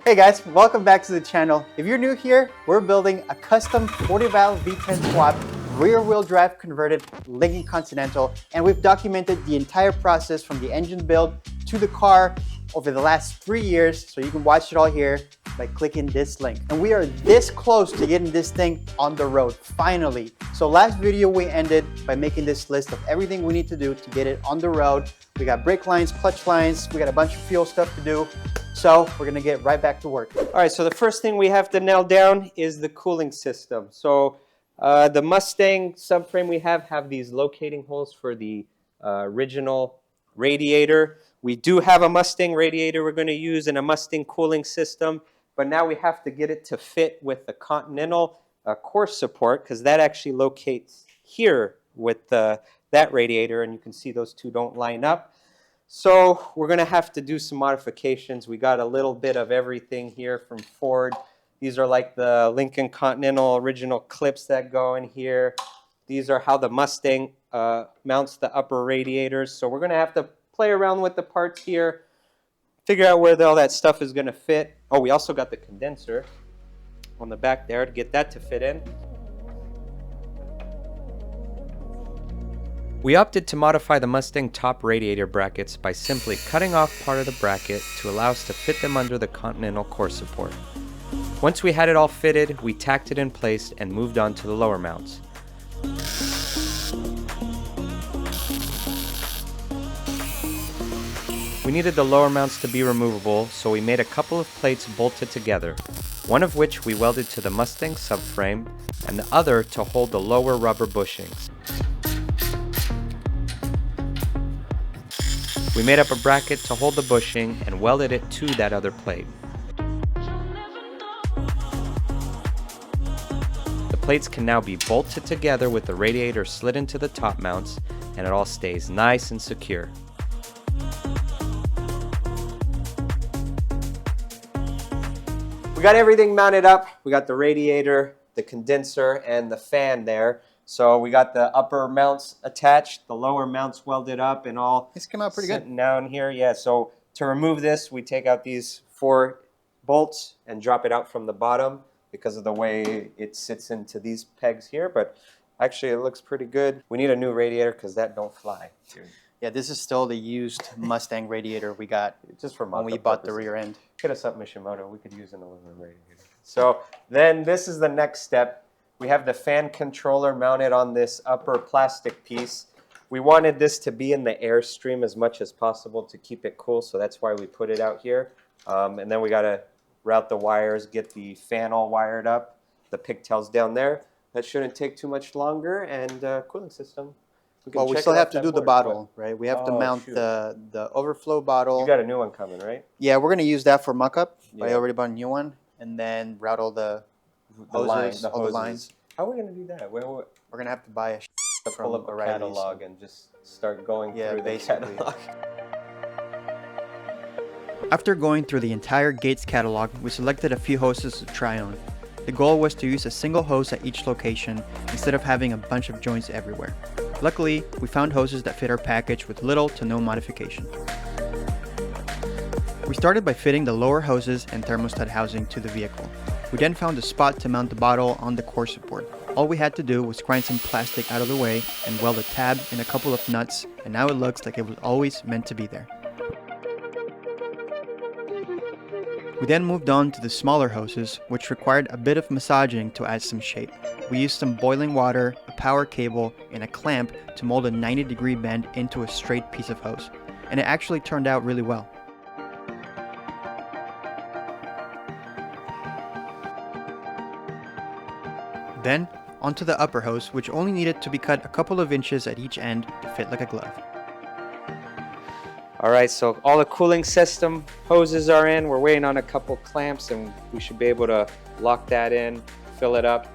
Hey guys, welcome back to the channel. If you're new here, we're building a custom 40-valve V10-Swapped rear-wheel drive converted LAKEY Continental, and we've documented the entire process from the engine build to the car over the last 3 years, so you can watch it all here by clicking this link. And we are this close to getting this thing on the road, finally. So last video we ended by making this list of everything we need to do to get it on the road. We got brake lines, clutch lines, we got a bunch of fuel stuff to do. So we're gonna get right back to work. All right, so the first thing we have to nail down is the cooling system. So the Mustang subframe we have these locating holes for the original radiator. We do have a Mustang radiator we're gonna use and a Mustang cooling system, but now we have to get it to fit with the Continental core support, because that actually locates here with that radiator, and you can see those two don't line up. So we're going to have to do some modifications. We got a little bit of everything here from Ford. These are like the Lincoln Continental original clips that go in here. These are how the Mustang mounts the upper radiators. So we're going to have to play around with the parts here, figure out where all that stuff is going to fit. Oh, we also got the condenser on the back there to get that to fit in. We opted to modify the Mustang top radiator brackets by simply cutting off part of the bracket to allow us to fit them under the Continental core support. Once we had it all fitted, we tacked it in place and moved on to the lower mounts. We needed the lower mounts to be removable, so we made a couple of plates bolted together, one of which we welded to the Mustang subframe and the other to hold the lower rubber bushings. We made up a bracket to hold the bushing and welded it to that other plate. The plates can now be bolted together with the radiator slid into the top mounts, and it all stays nice and secure. We got everything mounted up. We got the radiator, the condenser, and the fan there. So we got the upper mounts attached, the lower mounts welded up, and all. This came out pretty good. Sitting down here, yeah. So to remove this, we take out these 4 bolts and drop it out from the bottom because of the way it sits into these pegs here. But actually, it looks pretty good. We need a new radiator because that don't fly. Dude. Yeah, this is still the used Mustang radiator we got just for when we bought the rear end. Hit us up, Mishimoto. We could use an aluminum radiator. So then this is the next step. We have the fan controller mounted on this upper plastic piece. We wanted this to be in the airstream as much as possible to keep it cool, so that's why we put it out here. And then we got to route the wires, get the fan all wired up, the pigtails down there. That shouldn't take too much longer, and cooling system. Well, we still have to do the bottle, right? We have to mount the overflow bottle. You got a new one coming, right? Yeah, we're going to use that for mock-up. Yeah. I already bought a new one, and then route all the hoses, all the lines. How are we going to do that? We're going to have to buy a pull up a catalog and just start going through the catalog. After going through the entire Gates catalog, we selected a few hoses to try on. The goal was to use a single hose at each location instead of having a bunch of joints everywhere. Luckily, we found hoses that fit our package with little to no modification. We started by fitting the lower hoses and thermostat housing to the vehicle. We then found a spot to mount the bottle on the core support. All we had to do was grind some plastic out of the way and weld a tab and a couple of nuts, and now it looks like it was always meant to be there. We then moved on to the smaller hoses, which required a bit of massaging to add some shape. We used some boiling water, a power cable, and a clamp to mold a 90-degree bend into a straight piece of hose, and it actually turned out really well. Then, onto the upper hose, which only needed to be cut a couple of inches at each end to fit like a glove. All right, so all the cooling system hoses are in. We're waiting on a couple clamps, and we should be able to lock that in, fill it up.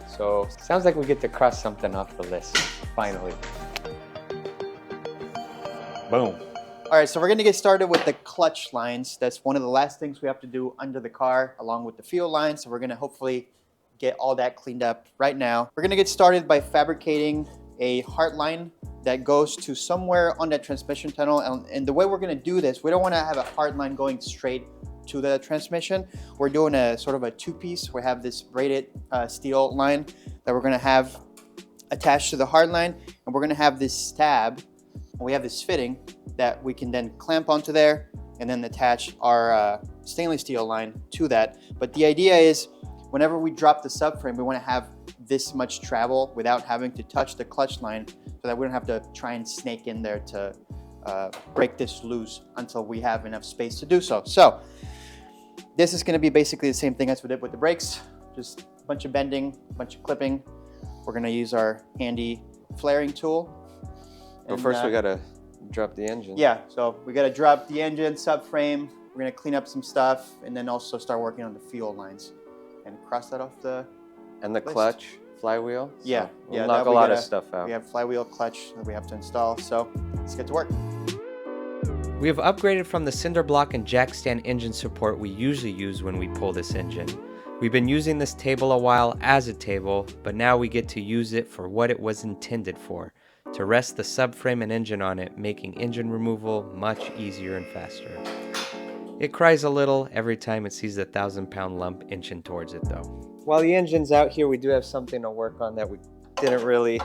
So sounds like we get to cross something off the list, finally. Boom. All right, so we're gonna get started with the clutch lines. That's one of the last things we have to do under the car, along with the fuel lines. So we're gonna hopefully get all that cleaned up right now. We're gonna get started by fabricating a heart line that goes to somewhere on that transmission tunnel. And the way we're gonna do this, we don't wanna have a hard line going straight to the transmission. We're doing a sort of a two-piece. We have this braided steel line that we're gonna have attached to the hard line, and we're gonna have this stab. We have this fitting that we can then clamp onto there and then attach our stainless steel line to that. But the idea is whenever we drop the subframe, we wanna have this much travel without having to touch the clutch line, so that we don't have to try and snake in there to break this loose until we have enough space to do so. So this is gonna be basically the same thing as we did with the brakes, just a bunch of bending, a bunch of clipping. We're gonna use our handy flaring tool. But first we gotta drop the engine. Yeah, so we gotta drop the engine, subframe. We're gonna clean up some stuff and then also start working on the fuel lines and cross that off the And the list. clutch, flywheel. So Yeah, we'll knock a lot of stuff out. We have flywheel, clutch that we have to install. So let's get to work. We have upgraded from the cinder block and jack stand engine support we usually use when we pull this engine. We've been using this table a while as a table, but now we get to use it for what it was intended for, to rest the subframe and engine on it, making engine removal much easier and faster. It cries a little every time it sees the 1,000-pound lump inching towards it though. While the engine's out here, we do have something to work on that we didn't really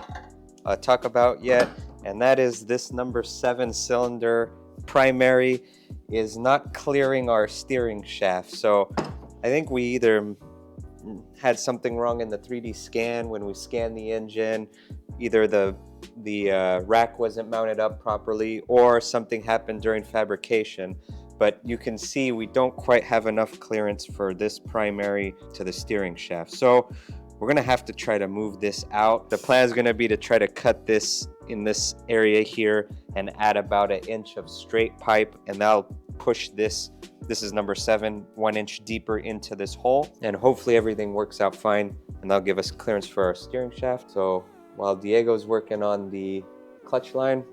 talk about yet, and that is this number 7 cylinder primary is not clearing our steering shaft. So I think we either had something wrong in the 3D scan when we scanned the engine, either the rack wasn't mounted up properly, or something happened during fabrication. But you can see we don't quite have enough clearance for this primary to the steering shaft. So we're gonna have to try to move this out. The plan is gonna be to try to cut this in this area here and add about 1 inch of straight pipe, and that'll push this is number 7, 1 inch deeper into this hole, and hopefully everything works out fine, and that'll give us clearance for our steering shaft. So while Diego's working on the clutch line,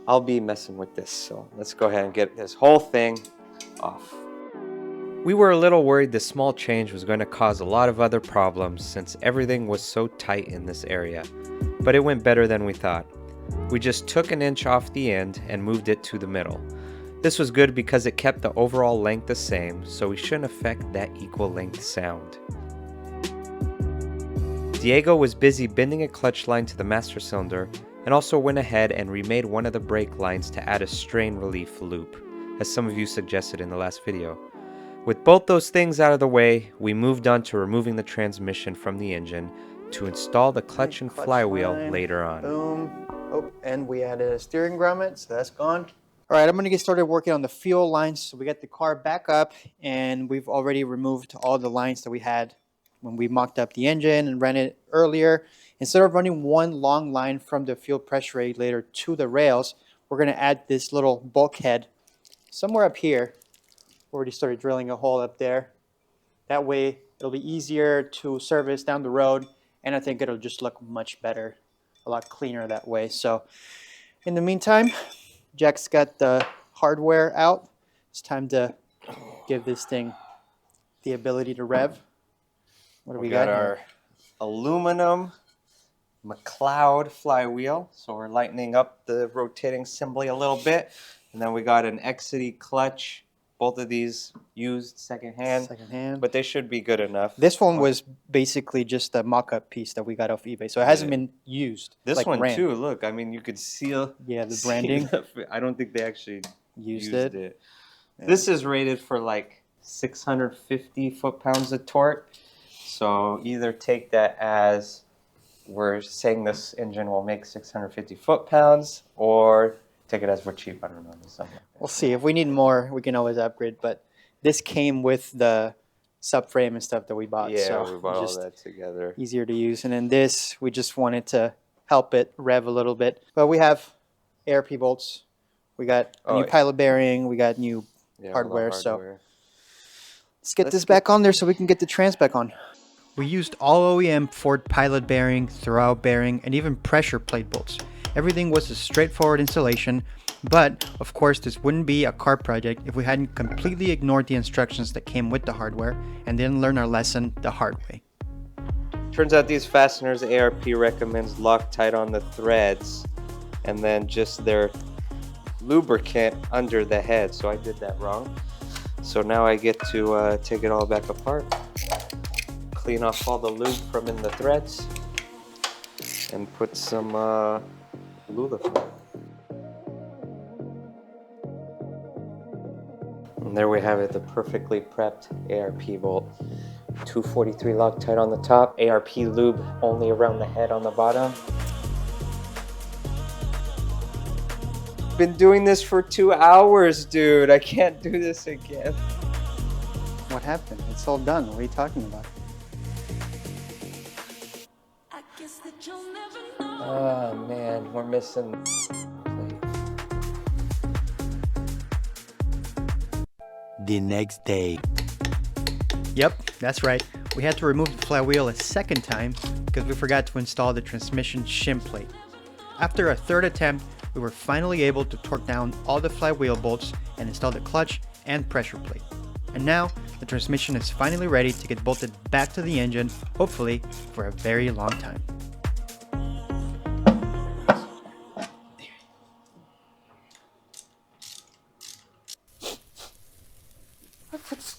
I'll be messing with this. So let's go ahead and get this whole thing off. We were a little worried this small change was going to cause a lot of other problems since everything was so tight in this area, but it went better than we thought. We just took 1 inch off the end and moved it to the middle. This was good because it kept the overall length the same, so we shouldn't affect that equal length sound. Diego was busy bending a clutch line to the master cylinder and also went ahead and remade one of the brake lines to add a strain relief loop, as some of you suggested in the last video. With both those things out of the way, we moved on to removing the transmission from the engine to install the clutch and flywheel line, later on. Boom. Oh, and we added a steering grommet, so that's gone. All right, I'm gonna get started working on the fuel lines. So we got the car back up, and we've already removed all the lines that we had when we mocked up the engine and ran it earlier. Instead of running one long line from the fuel pressure regulator to the rails, we're gonna add this little bulkhead somewhere up here. Already started drilling a hole up there. That way it'll be easier to service down the road, and I think it'll just look much better, a lot cleaner that way. So in the meantime, Jack's got the hardware out. It's time to give this thing the ability to rev. What do we got our here? aluminum McLeod flywheel. So we're lightening up the rotating assembly a little bit. And then we got an XCD clutch. Both of these used secondhand, but they should be good enough. This one was basically just a mock-up piece that we got off eBay, so it hasn't been used. This like one ran. too, look, I mean, you could seal. Yeah, the branding. I don't think they actually Used it. Yeah. This is rated for like 650 foot-pounds of torque. So either take that as we're saying this engine will make 650 foot-pounds, or take it as we're cheap. I don't know. Something like that. We'll see. If we need more, we can always upgrade. But this came with the subframe and stuff that we bought. Yeah, so we bought just all that together. easier to use. And then this, we just wanted to help it rev a little bit. But we have ARP bolts. We got a new pilot bearing. We got new hardware. So let's get this back on there so we can get the trans back on. We used all OEM Ford pilot bearing, throwout bearing, and even pressure plate bolts. Everything was a straightforward installation, but of course this wouldn't be a car project if we hadn't completely ignored the instructions that came with the hardware and didn't learn our lesson the hard way. Turns out these fasteners ARP recommends Loctite on the threads and then just their lubricant under the head, so I did that wrong. So now I get to take it all back apart, clean off all the lube from in the threads, and put some lula foam. And there we have it, the perfectly prepped ARP bolt. 243 Loctite on the top, ARP lube only around the head on the bottom. Been doing this for 2 hours, dude. I can't do this again. What happened? It's all done. What are you talking about? Oh man, we're missing. The next day. Yep, that's right. We had to remove the flywheel a second time because we forgot to install the transmission shim plate. After a third attempt, we were finally able to torque down all the flywheel bolts and install the clutch and pressure plate. And now, the transmission is finally ready to get bolted back to the engine, hopefully for a very long time.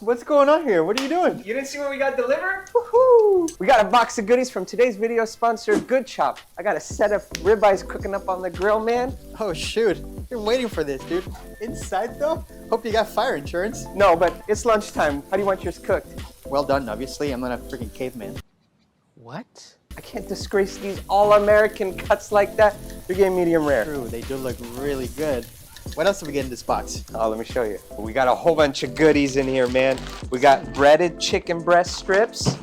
What's going on here? What are you doing? You didn't see what we got delivered? Woohoo! We got a box of goodies from today's video sponsor, Good Chop. I got a set of ribeyes cooking up on the grill, man. Oh shoot, you're waiting for this, dude. Inside though? Hope you got fire insurance. No, but it's lunchtime. How do you want yours cooked? Well done, obviously. I'm not a freaking caveman. What? I can't disgrace these all-American cuts like that. You're getting medium rare. True, they do look really good. What else did we get in this box? Oh, let me show you. We got a whole bunch of goodies in here, man. We got breaded chicken breast strips,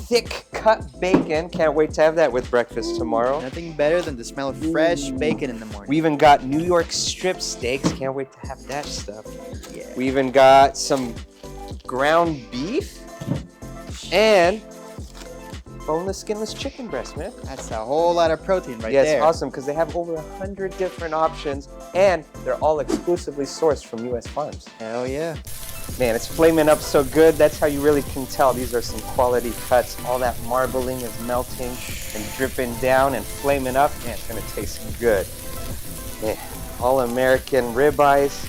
thick cut bacon. Can't wait to have that with breakfast tomorrow. Nothing better than the smell of fresh bacon in the morning. We even got New York strip steaks. Can't wait to have that stuff. Yeah. We even got some ground beef and boneless, skinless chicken breast, man. That's a whole lot of protein right Yeah, there. it's awesome because they have over 100 different options and they're all exclusively sourced from U.S. farms. Hell yeah. Man, it's flaming up so good. That's how you really can tell these are some quality cuts. All that marbling is melting and dripping down and flaming up. Man, it's gonna taste good. Man, all-American ribeyes,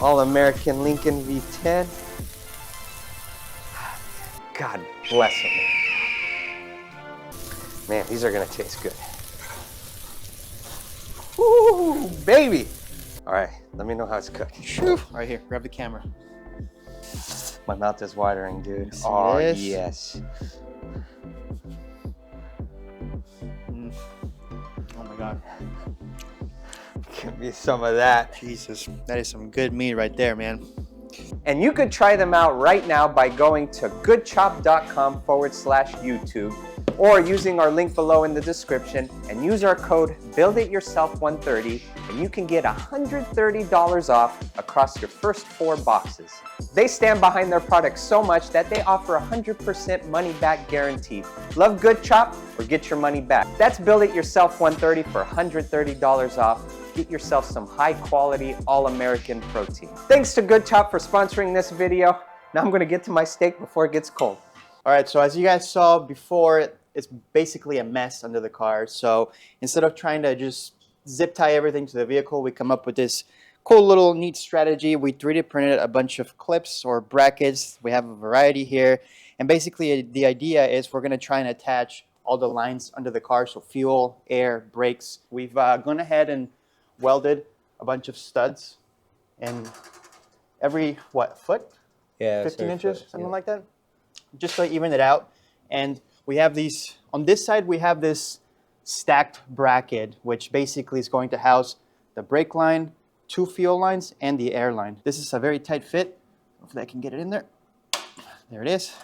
all-American Lincoln V10. God bless them. Man, these are gonna taste good. Woo, baby! All right, let me know how it's cooked. Whew. Right here, grab the camera. My mouth is watering, dude. See Oh, this? yes. Oh my god. Give me some of that. Jesus, that is some good meat right there, man. And you could try them out right now by going to goodchop.com/YouTube or using our link below in the description and use our code BuildItYourself130 and you can get $130 off across your first 4 boxes. They stand behind their products so much that they offer 100% money back guarantee. Love Good Chop or get your money back. That's BuildItYourself130 for $130 off. Get yourself some high quality all-American protein. Thanks to Good Chop for sponsoring this video. Now I'm gonna get to my steak before it gets cold. All right, so as you guys saw before, it's basically a mess under the car. So instead of trying to just zip tie everything to the vehicle, we come up with this cool little neat strategy. We 3D printed a bunch of clips or brackets. We have a variety here. And basically the idea is we're gonna try and attach all the lines under the car. So fuel, air, brakes. We've gone ahead and welded a bunch of studs in every, what, foot? Yeah, 15 inches, something like that, just to even it out. And we have these, on this side, we have this stacked bracket, which basically is going to house the brake line, 2 fuel lines, and the air line. This is a very tight fit. Hopefully I can get it in there. There it is.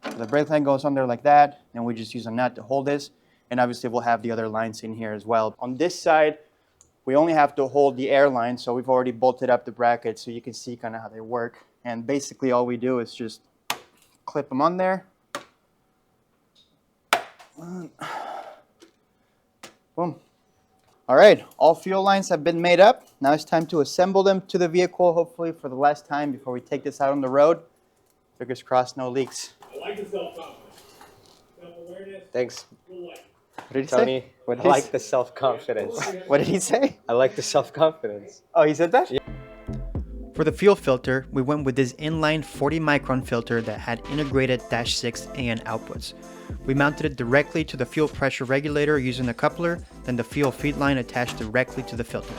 So the brake line goes on there like that, and we just use a nut to hold this. And obviously we'll have the other lines in here as well. On this side, we only have to hold the air line, so we've already bolted up the brackets so you can see kind of how they work. And basically all we do is just clip them on there. Boom. All right, all fuel lines have been made up. Now it's time to assemble them to the vehicle, hopefully for the last time before we take this out on the road. Fingers crossed, no leaks. I like the self-confidence. Self-awareness. Thanks, We'll like. What did he Tony. say? I like the self-confidence. What did he say? I like the self-confidence. Oh, he said that? Yeah. For the fuel filter, we went with this inline 40 micron filter that had integrated -6 AN outputs. We mounted it directly to the fuel pressure regulator using a coupler, then the fuel feed line attached directly to the filter.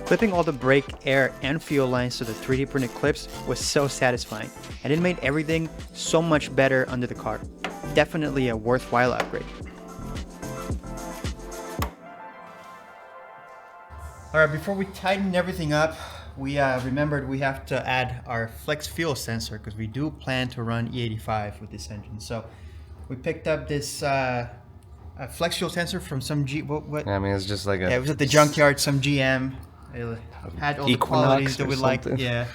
Clipping all the brake, air, and fuel lines to the 3D printed clips was so satisfying, and it made everything so much better under the car. Definitely a worthwhile upgrade. Alright, before we tighten everything up, we remembered we have to add our flex fuel sensor because we do plan to run E85 with this engine. So we picked up this flex fuel sensor from some I mean, it's just like a... Yeah, it was at the junkyard, some GM. It had all the qualities that we like. Yeah.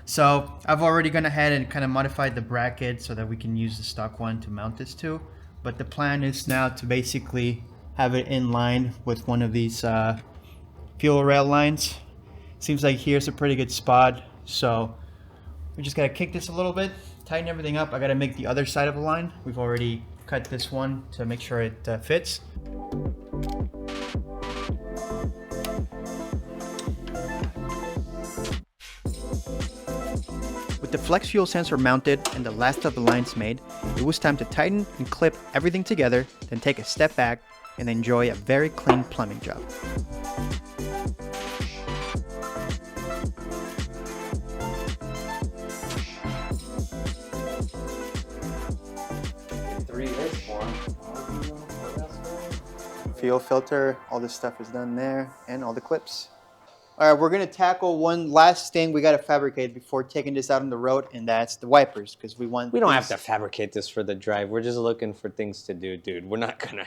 So I've already gone ahead and kind of modified the bracket so that we can use the stock one to mount this to. But the plan is now to basically have it in line with one of these fuel rail lines. Seems like here's a pretty good spot. So we just gotta kick this a little bit, tighten everything up. I gotta make the other side of the line. We've already cut this one to make sure it fits. With the flex fuel sensor mounted and the last of the lines made, it was time to tighten and clip everything together, then take a step back and enjoy a very clean plumbing job. Fuel filter, all this stuff is done there, and all the clips. All right, we're gonna tackle one last thing we gotta fabricate before taking this out on the road, and that's the wipers, because we want. We don't have to fabricate this for the drive. We're just looking for things to do, dude. We're not gonna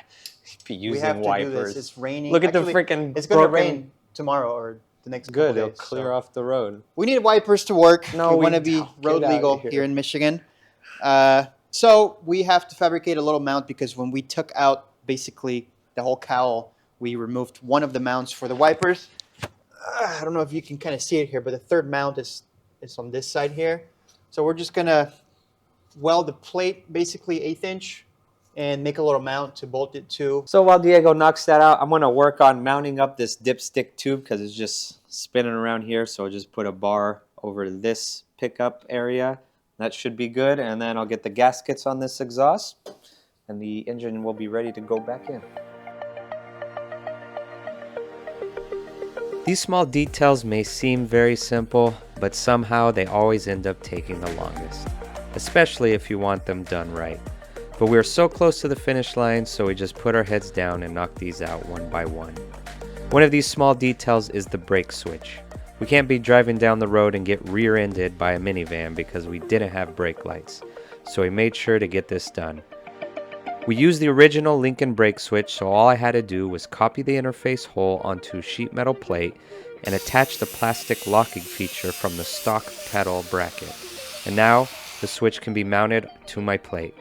be using we have to wipers. Do this. It's raining. Look at Actually, the freaking. It's gonna rain tomorrow or the next. Good, couple it'll days, clear so. off the road. We need wipers to work. No, we we want to be don't. road Get out legal of here. here in Michigan. So we have to fabricate a little mount because when we took out basically the whole cowl, we removed one of the mounts for the wipers. I don't know if you can kind of see it here, but the third mount is on this side here. So we're just gonna weld the plate, basically 1/8 inch, and make a little mount to bolt it to. So while Diego knocks that out, I'm gonna work on mounting up this dipstick tube because it's just spinning around here. So I'll just put a bar over this pickup area. That should be good. And then I'll get the gaskets on this exhaust and the engine will be ready to go back in. These small details may seem very simple, but somehow they always end up taking the longest, especially if you want them done right. But we are so close to the finish line, so we just put our heads down and knock these out one by one. One of these small details is the brake switch. We can't be driving down the road and get rear-ended by a minivan because we didn't have brake lights, so we made sure to get this done. We used the original Lincoln brake switch, so all I had to do was copy the interface hole onto a sheet metal plate and attach the plastic locking feature from the stock pedal bracket. And now the switch can be mounted to my plate.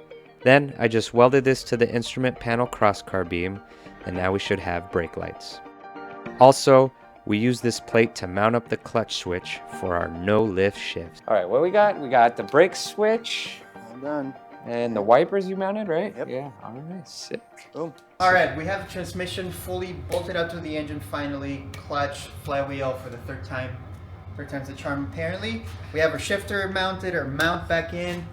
Then I just welded this to the instrument panel crosscar beam, and now we should have brake lights. Also, we use this plate to mount up the clutch switch for our no lift shift. All right, what we got? We got the brake switch All done. and the wipers you mounted, right? Yep. Yeah, all right, sick. Boom. All right, we have the transmission fully bolted up to the engine finally. Clutch, flywheel for the third time. Third time's the charm apparently. We have our shifter mounted, our mount back in.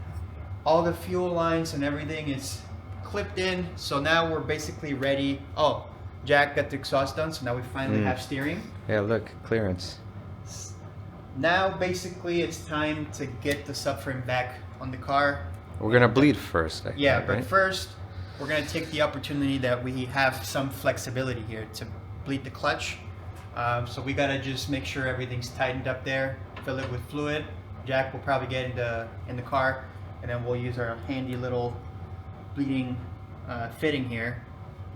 All the fuel lines and everything is clipped in. So now we're basically ready. Oh, Jack got the exhaust done, so now we finally have steering. Yeah, look, clearance. Now basically it's time to get the subframe back on the car. We're gonna bleed first, I Yeah, think, but right? first, we're going to take the opportunity that we have some flexibility here to bleed the clutch. So we got to just make sure everything's tightened up there, fill it with fluid. Jack will probably get in the car, and then we'll use our handy little bleeding fitting here,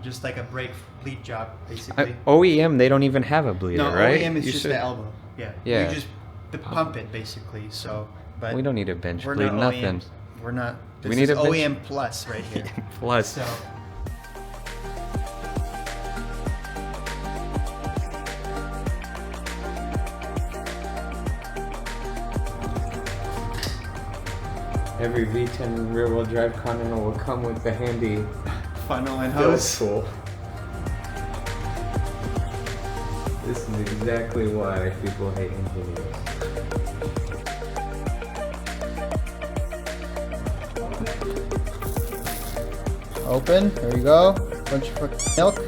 just like a brake bleed job, basically. OEM, they don't even have a bleeder, No, right? OEM is You just should- the elbow. Yeah. Yeah. You just pump it, basically. So, but We don't need a bench we're bleed, not nothing. OEM. We're not. This We need is a bench- OEM plus right here. Plus. So. Every V10 rear-wheel drive Continental will come with the handy funnel and Feels cool. This is exactly why people hate engineers. Open. There you go. Bunch of milk.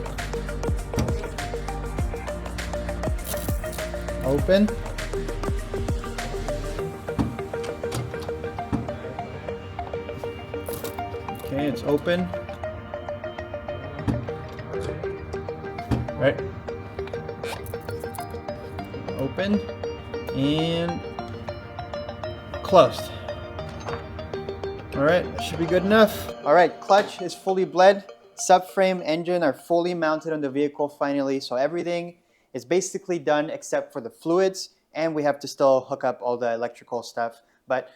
Open. Okay, it's open. Right. Open and closed. All right, that should be good enough. All right, clutch is fully bled. Subframe, engine are fully mounted on the vehicle finally. So everything is basically done except for the fluids, and we have to still hook up all the electrical stuff. But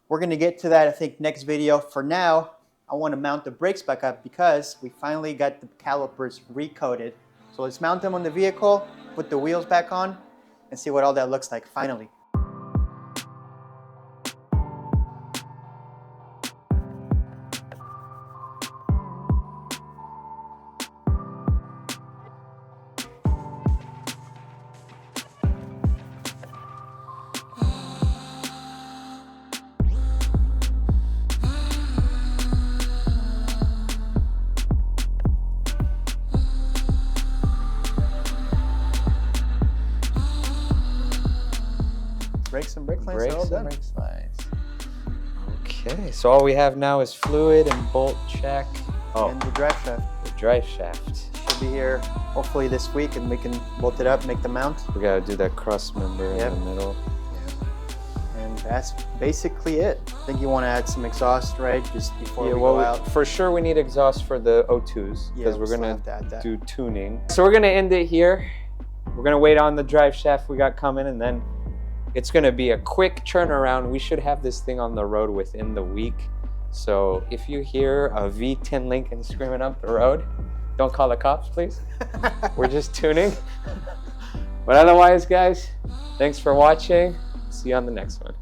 we're gonna get to that, I think, next video. For now, I wanna mount the brakes back up because we finally got the calipers recoated. So let's mount them on the vehicle, put the wheels back on, and see what all that looks like finally. Brakes and brake lines are all done. Okay, so all we have now is fluid and bolt check. Oh, And the drive shaft the drive shaft. should be here hopefully this week, and we can bolt it up, make the mount. We gotta do that cross member Yep. in the middle. And that's basically it. I think you want to add some exhaust, right? Just before Yeah, we well, go out. for sure we need exhaust for the O2s Yeah, because we'll we're still gonna have to add that. do tuning. So we're gonna end it here. We're gonna wait on the drive shaft we got coming, and then it's gonna be a quick turnaround. We should have this thing on the road within the week. So if you hear a V10 Lincoln screaming up the road, don't call the cops, please. We're just tuning. But otherwise, guys, thanks for watching. See you on the next one.